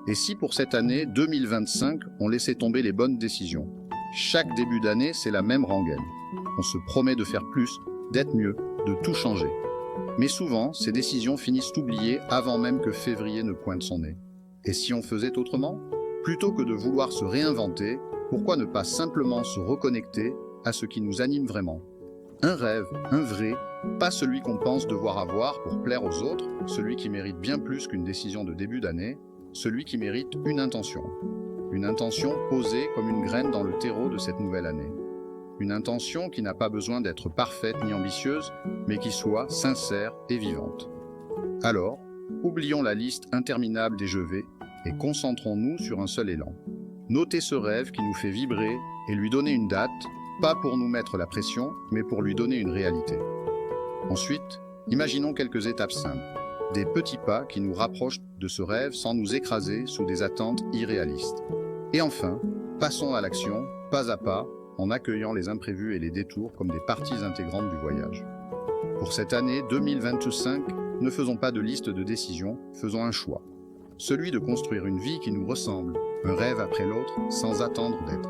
Et si pour cette année 2025, on laissait tomber les bonnes décisions? Chaque début d'année, c'est la même rengaine. On se promet de faire plus, d'être mieux, de tout changer. Mais souvent, ces décisions finissent oubliées avant même que février ne pointe son nez. Et si on faisait autrement? Plutôt que de vouloir se réinventer, pourquoi ne pas simplement se reconnecter à ce qui nous anime vraiment? Un rêve, un vrai, pas celui qu'on pense devoir avoir pour plaire aux autres, celui qui mérite bien plus qu'une décision de début d'année, celui qui mérite une intention. Une intention posée comme une graine dans le terreau de cette nouvelle année. Une intention qui n'a pas besoin d'être parfaite ni ambitieuse, mais qui soit sincère et vivante. Alors, oublions la liste interminable des je vais et concentrons-nous sur un seul élan. Noter ce rêve qui nous fait vibrer et lui donner une date, pas pour nous mettre la pression, mais pour lui donner une réalité. Ensuite, imaginons quelques étapes simples, des petits pas qui nous rapprochent de ce rêve sans nous écraser sous des attentes irréalistes. Et enfin, passons à l'action, pas à pas, en accueillant les imprévus et les détours comme des parties intégrantes du voyage. Pour cette année 2025, ne faisons pas de liste de décisions, faisons un choix. Celui de construire une vie qui nous ressemble, un rêve après l'autre, sans attendre d'être